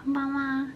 こんばんは。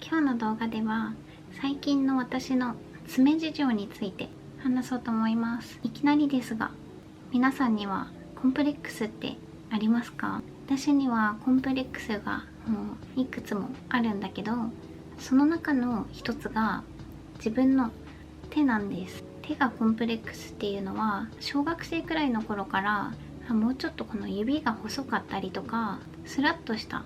今日の動画では最近の私の爪事情について話そうと思います。いきなりですが、皆さんにはコンプレックスってありますか？私にはコンプレックスがもういくつもあるんだけど、その中の一つが自分の手なんです。手がコンプレックスっていうのは、小学生くらいの頃からもうちょっとこの指が細かったりとか、スラッとした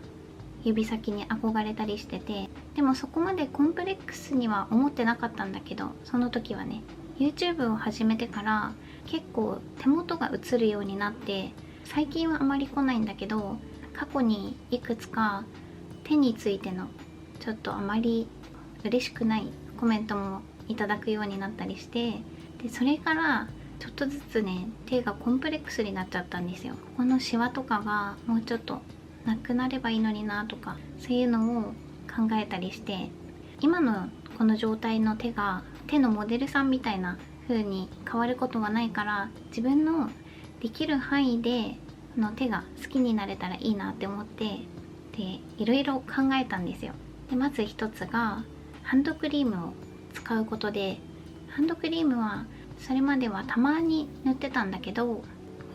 指先に憧れたりしてて、でもそこまでコンプレックスには思ってなかったんだけど、その時はね、 YouTube を始めてから結構手元が映るようになって、最近はあまり来ないんだけど、過去にいくつか手についてのちょっとあまり嬉しくないコメントもいただくようになったりして、でそれからちょっとずつね、手がコンプレックスになっちゃったんですよ。ここのシワとかがもうちょっとなくなればいいのになとか、そういうのを考えたりして、今のこの状態の手が手のモデルさんみたいな風に変わることはないから、自分のできる範囲でこの手が好きになれたらいいなって思って、でいろいろ考えたんですよ。でまず一つがハンドクリームを使うことで、ハンドクリームはそれまではたまに塗ってたんだけど、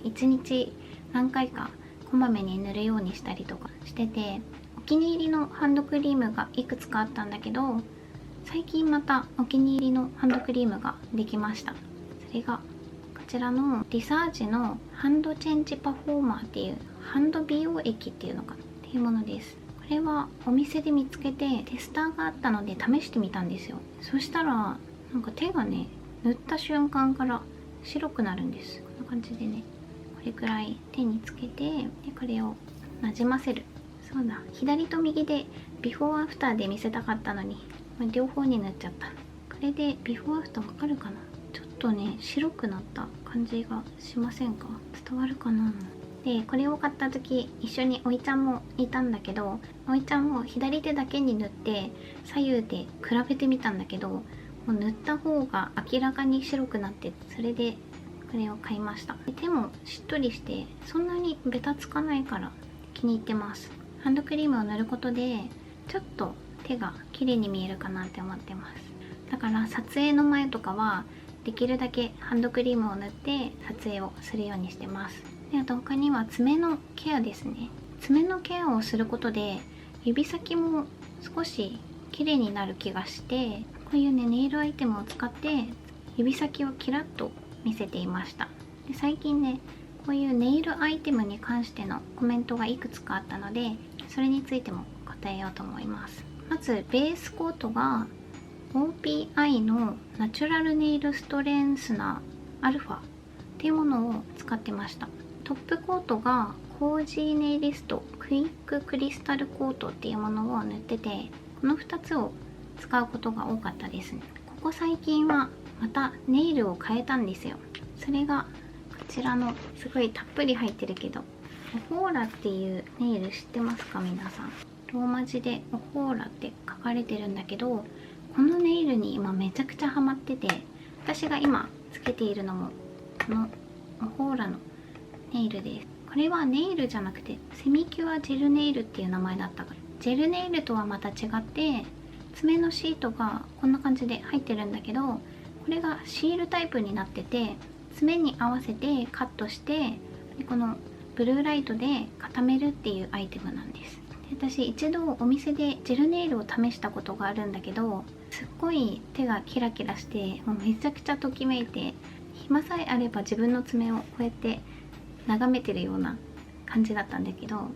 1日何回かこまめに塗るようにしたりとかしてて、お気に入りのハンドクリームがいくつかあったんだけど、最近またお気に入りのハンドクリームができました。それがこちらのリサージのハンドチェンジパフォーマーっていうハンド美容液っていうのかなっていうものです。これはお店で見つけてテスターがあったので試してみたんですよ。そしたらなんか手がね、塗った瞬間から白くなるんです。こんな感じでね、これくらい手につけて、でこれをなじませる。そうだ、左と右でビフォーアフターで見せたかったのに、両方に塗っちゃった。これでビフォーアフターわかるかな？ちょっとね、白くなった感じがしませんか？伝わるかな？でこれを買った時、一緒においちゃんもいたんだけど、おいちゃんも左手だけに塗って左右で比べてみたんだけど、もう塗った方が明らかに白くなって、それでこれを買いました。手もしっとりしてそんなにベタつかないから気に入ってます。ハンドクリームを塗ることでちょっと手が綺麗に見えるかなって思ってます。だから撮影の前とかはできるだけハンドクリームを塗って撮影をするようにしてます。であと他には爪のケアですね。爪のケアをすることで指先も少し綺麗になる気がして、こういうね、ネイルアイテムを使って指先をキラッと見せていました。で最近ね、こういうネイルアイテムに関してのコメントがいくつかあったので、それについても答えようと思います。まずベースコートが OPI のナチュラルネイルストレンスナーアルファっていうものを使ってました。トップコートがコージーネイリストクイッククリスタルコートっていうものを塗ってて、この2つを使うことが多かったですね。ここ最近はまたネイルを変えたんですよ。それがこちらのすごいたっぷり入ってるけど、オホーラっていうネイル知ってますか皆さん？ローマ字でオホーラって書かれてるんだけど、このネイルに今めちゃくちゃハマってて、私が今つけているのもこのオホーラのネイルです。これはネイルじゃなくてセミキュアジェルネイルっていう名前だったから、ジェルネイルとはまた違って爪のシートがこんな感じで入ってるんだけど、これがシールタイプになってて、爪に合わせてカットして、でこのブルーライトで固めるっていうアイテムなんです。で私一度お店でジェルネイルを試したことがあるんだけど、すっごい手がキラキラして、もうめちゃくちゃときめいて、暇さえあれば自分の爪をこうやって眺めてるような感じだったんだけど、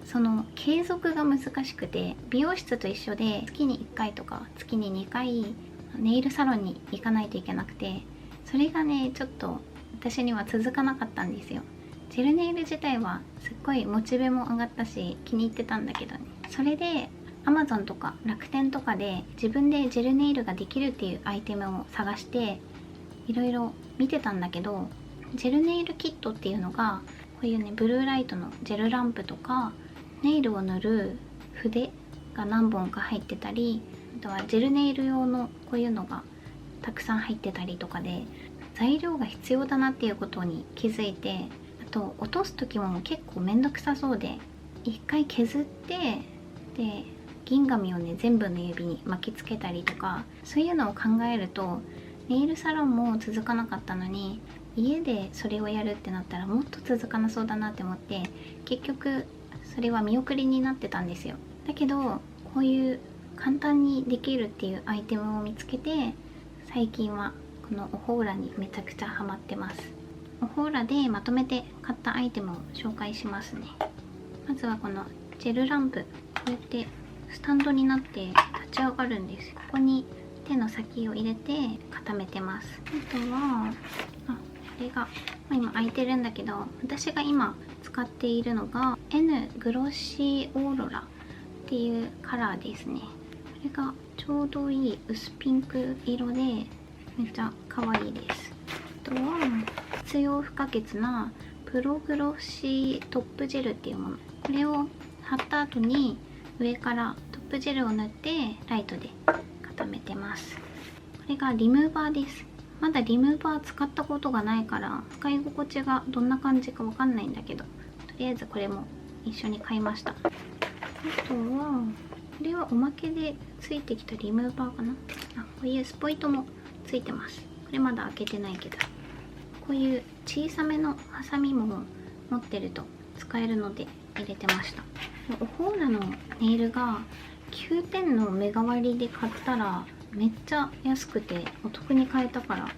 その継続が難しくて、美容室と一緒で月に1回とか月に2回ネイルサロンに行かないといけなくて、それがねちょっと私には続かなかったんですよ。ジェルネイル自体はすっごいモチベも上がったし気に入ってたんだけどね、それで Amazon とか楽天とかで自分でジェルネイルができるっていうアイテムを探していろいろ見てたんだけど、ジェルネイルキットっていうのがこういうね、ブルーライトのジェルランプとかネイルを塗る筆が何本か入ってたり、あとはジェルネイル用のこういうのがたくさん入ってたりとかで、材料が必要だなっていうことに気づいて、あと落とす時も結構めんどくさそうで、一回削って、で銀紙をね全部の指に巻きつけたりとか、そういうのを考えるとネイルサロンも続かなかったのに、家でそれをやるってなったらもっと続かなそうだなって思って、結局それは見送りになってたんですよ。だけどこういう簡単にできるっていうアイテムを見つけて、最近はこのオホーラにめちゃくちゃハマってます。オホーラでまとめて買ったアイテムを紹介しますね。まずはこのジェルランプ、こうやってスタンドになって立ち上がるんです。ここに手の先を入れて固めてます。あとはこれが、今開いてるんだけど、私が今使っているのが N グロッシーオーロラっていうカラーですね。これがちょうどいい薄ピンク色でめっちゃ可愛いです。あとは必要不可欠なプログロッシートップジェルっていうもの。これを貼った後に上からトップジェルを塗ってライトで固めてます。これがリムーバーです。まだリムーバー使ったことがないから使い心地がどんな感じかわかんないんだけど、とりあえずこれも一緒に買いました。あとはこれはおまけでついてきたリムーバーかな。こういうスポイトもついてます。これまだ開けてないけど、こういう小さめのハサミも持ってると使えるので入れてました。オホーラのネイルが9点の目代わりで買ったらめっちゃ安くてお得に買えたから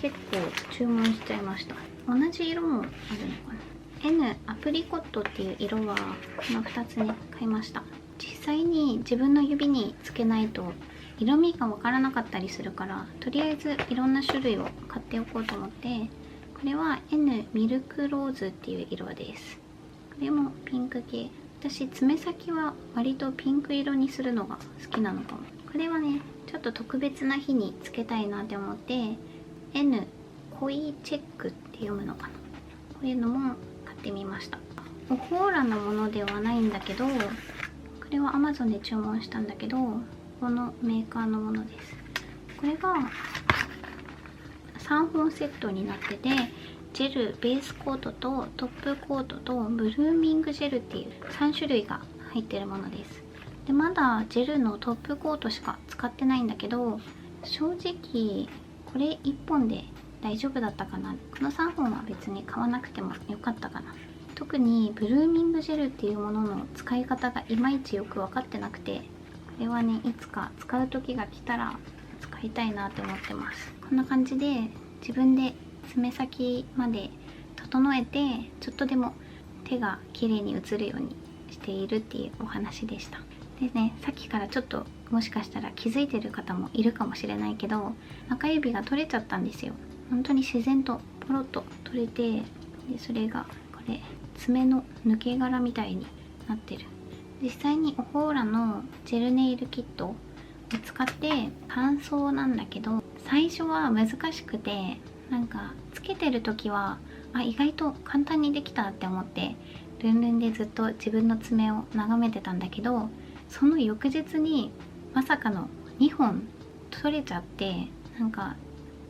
結構注文しちゃいました。同じ色もあるのかな。 N アプリコットっていう色はこの2つに買いました。実際に自分の指につけないと色味がわからなかったりするから、とりあえずいろんな種類を買っておこうと思って、これは N ミルクローズっていう色です。これもピンク系。私爪先は割とピンク色にするのが好きなのかも。これはねちょっと特別な日につけたいなって思って N コイチェックって読むのかな、こういうのも買ってみました。オホーラのものではないんだけど、これは Amazon で注文したんだけど、このメーカーのものです。これが3本セットになってて、ジェルベースコートとトップコートとブルーミングジェルっていう3種類が入ってるものです。でまだジェルのトップコートしか使ってないんだけど、正直これ1本で大丈夫だったかな。この3本は別に買わなくてもよかったかな。特にブルーミングジェルっていうものの使い方がいまいちよく分かってなくて、これはねいつか使う時が来たら使いたいなって思ってます。こんな感じで自分で爪先まで整えて、ちょっとでも手が綺麗に映るようにしているっていうお話でした。でね、さっきからちょっともしかしたら気づいてる方もいるかもしれないけど、中指が取れちゃったんですよ。本当に自然とポロッと取れて、でそれがこれ爪の抜け殻みたいになってる。実際にオホーラのジェルネイルキットを使って乾燥なんだけど、最初は難しくて、なんかつけてる時は意外と簡単にできたって思ってルンルンでずっと自分の爪を眺めてたんだけど、その翌日にまさかの2本取れちゃって、なんか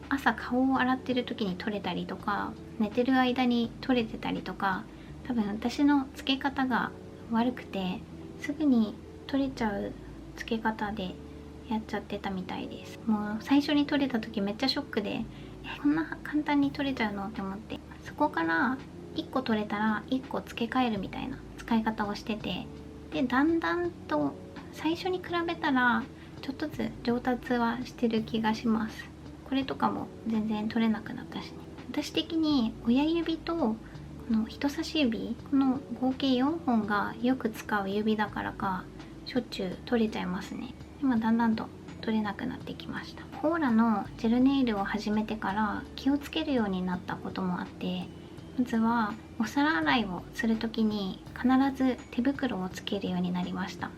朝顔を洗ってる時に取れたりとか、寝てる間に取れてたりとか、多分私のつけ方が悪くてすぐに取れちゃうつけ方でやっちゃってたみたいです。もう最初に取れた時めっちゃショックで、こんな簡単に取れちゃうのって思って、そこから1個取れたら1個付け替えるみたいな使い方をしてて、でだんだんと最初に比べたらちょっとずつ上達はしてる気がします。これとかも全然取れなくなったしね。私的に親指とこの人差し指、この合計4本がよく使う指だからかしょっちゅう取れちゃいますね。今だんだんと取れなくなってきました。オーラのジェルネイルを始めてから気をつけるようになったこともあって、まずはお皿洗いをする時に必ず手袋をつけるようになりました。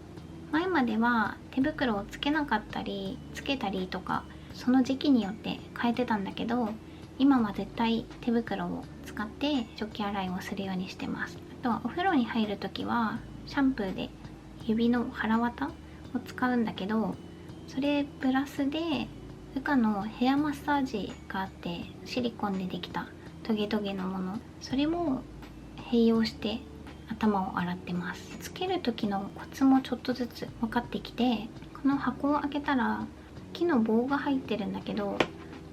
前までは手袋をつけなかったりつけたりとか、その時期によって変えてたんだけど、今は絶対手袋を使って食器洗いをするようにしてます。あとはお風呂に入る時はシャンプーで指の腹綿を使うんだけど、それプラスでウカのヘアマッサージがあって、シリコンでできたトゲトゲのもの、それも併用して頭を洗ってます。つける時のコツもちょっとずつ分かってきて、この箱を開けたら木の棒が入ってるんだけど、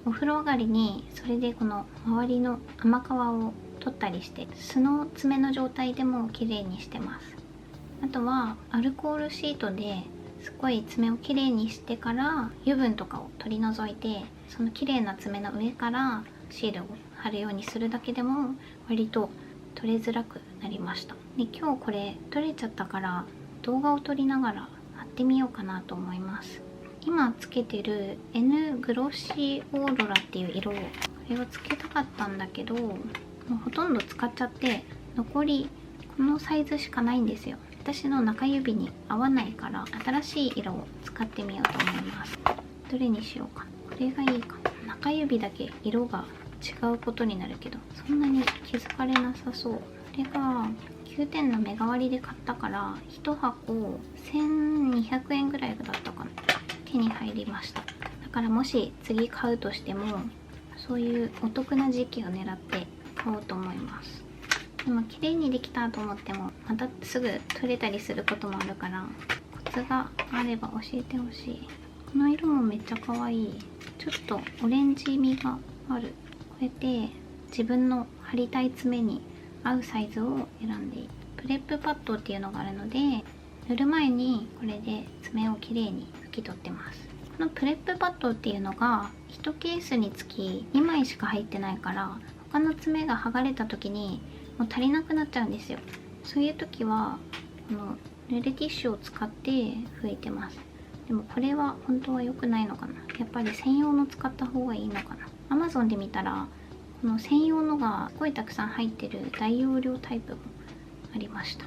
お風呂上がりにそれでこの周りの甘皮を取ったりして、素の爪の状態でも綺麗にしてます。あとはアルコールシートですごい爪をきれいにしてから油分とかを取り除いて、そのきれいな爪の上からシールを貼るようにするだけでも割と取れづらくなりました。で、今日これ取れちゃったから動画を撮りながら貼ってみようかなと思います。今つけてる N グロッシーオーロラっていう色を、これをつけたかったんだけど、もうほとんど使っちゃって残りこのサイズしかないんですよ。私の中指に合わないから新しい色を使ってみようと思います。どれにしようか。これがいいかな。中指だけ色が違うことになるけど、そんなに気づかれなさそう。これが9点の目代わりで買ったから1箱1200円ぐらいだったかな、手に入りました。だからもし次買うとしてもそういうお得な時期を狙って買おうと思います。でも綺麗にできたと思ってもまたすぐ取れたりすることもあるから、コツがあれば教えてほしい。この色もめっちゃ可愛い。ちょっとオレンジ味がある。こうやって自分の貼りたい爪に合うサイズを選んでいる。プレップパッドっていうのがあるので、塗る前にこれで爪をきれいに拭き取ってます。このプレップパッドっていうのが1ケースにつき2枚しか入ってないから、他の爪が剥がれた時にもう足りなくなっちゃうんですよ。そういう時はこの濡れティッシュを使って拭いてます。でもこれは本当は良くないのかな。やっぱり専用の使った方がいいのかな。 Amazon で見たらこの専用のがすごいたくさん入ってる大容量タイプもありました。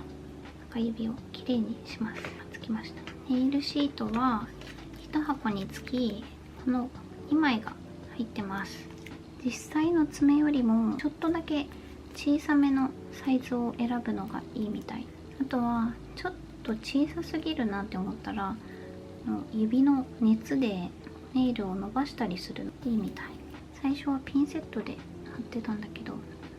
中指をきれいにします。つきました。ネイルシートは1箱につきこの2枚が入ってます。実際の爪よりもちょっとだけ小さめのサイズを選ぶのがいいみたい。あとはちょっと小さすぎるなって思ったら指の熱でネイルを伸ばしたりするのいいみたい。最初はピンセットで貼ってたんだけど、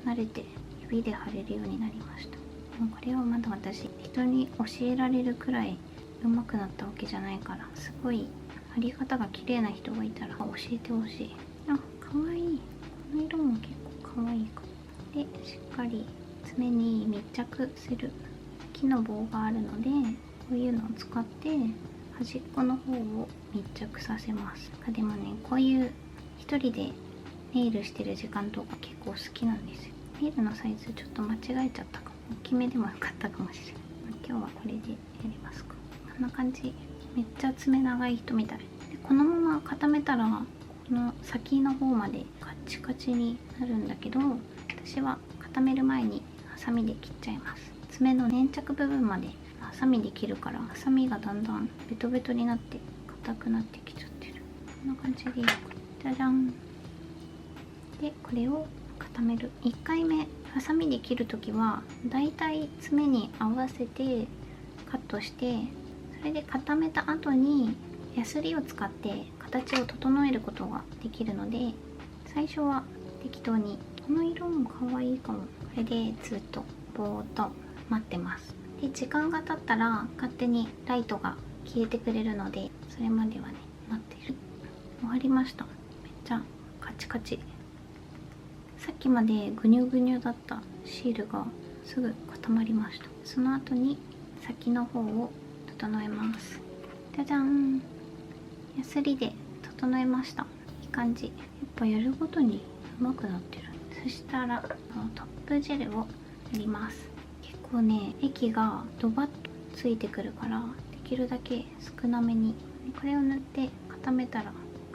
慣れて指で貼れるようになりました。もうこれはまだ私人に教えられるくらい上手くなったわけじゃないから、すごい貼り方が綺麗な人がいたら教えてほしい。あ、かわいい。この色も結構かわいいかも。で、しっかり爪に密着する木の棒があるので、こういうのを使って端っこの方を密着させます。でもね、こういう一人でネイルしてる時間とか結構好きなんですよ。ネイルのサイズちょっと間違えちゃったかも。大きめでもよかったかもしれない。今日はこれでやりますか。こんな感じ。めっちゃ爪長い人みたい。でこのまま固めたらこの先の方までカチカチになるんだけど、私は固める前にハサミで切っちゃいます。爪の粘着部分までハサミで切るから、ハサミがだんだんベトベトになって硬くなってきちゃってる。こんな感じでいいか。じゃじゃん。でこれを固める。1回目ハサミで切るときはだいたい爪に合わせてカットして、それで固めた後にヤスリを使って形を整えることができるので、最初は適当に。この色も可愛いかも。これでずっとぼーっと待ってます。で時間が経ったら勝手にライトが消えてくれるので、それまではね待ってる。終わりました。めっちゃカチカチ。さっきまでグニュグニュだったシールがすぐ固まりました。その後に先の方を整えます。じゃじゃん。ヤスリで整えました。いい感じ。やっぱやるごとに上手くなってる。そしたらトップジェルを塗ります。結構ね液がドバッとついてくるから、できるだけ少なめに。これを塗って固めたら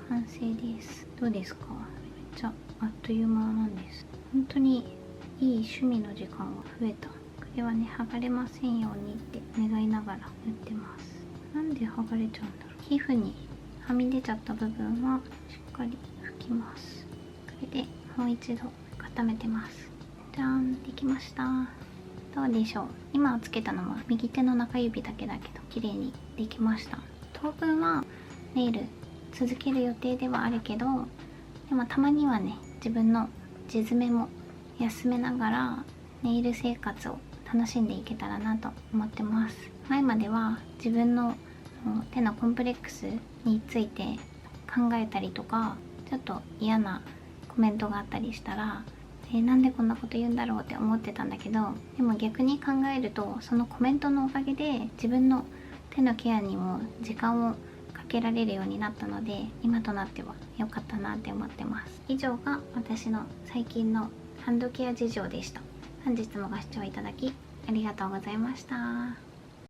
完成です。どうですか？めっちゃあっという間なんです。本当にいい趣味の時間が増えた。これはね剥がれませんようにって願いながら塗ってます。なんで剥がれちゃうんだろう。皮膚にはみ出ちゃった部分はしっかり拭きます。これでもう一度固めてます。じゃーん、できました。どうでしょう。今つけたのは右手の中指だけだけど綺麗にできました。当分はネイル続ける予定ではあるけど、でもたまにはね自分の地爪も休めながらネイル生活を楽しんでいけたらなと思ってます。前までは自分の手のコンプレックスについて考えたりとか、ちょっと嫌なコメントがあったりしたら、なんでこんなこと言うんだろうって思ってたんだけど、でも逆に考えると、そのコメントのおかげで自分の手のケアにも時間をかけられるようになったので、今となっては良かったなって思ってます。以上が私の最近のハンドケア事情でした。本日もご視聴いただきありがとうございました。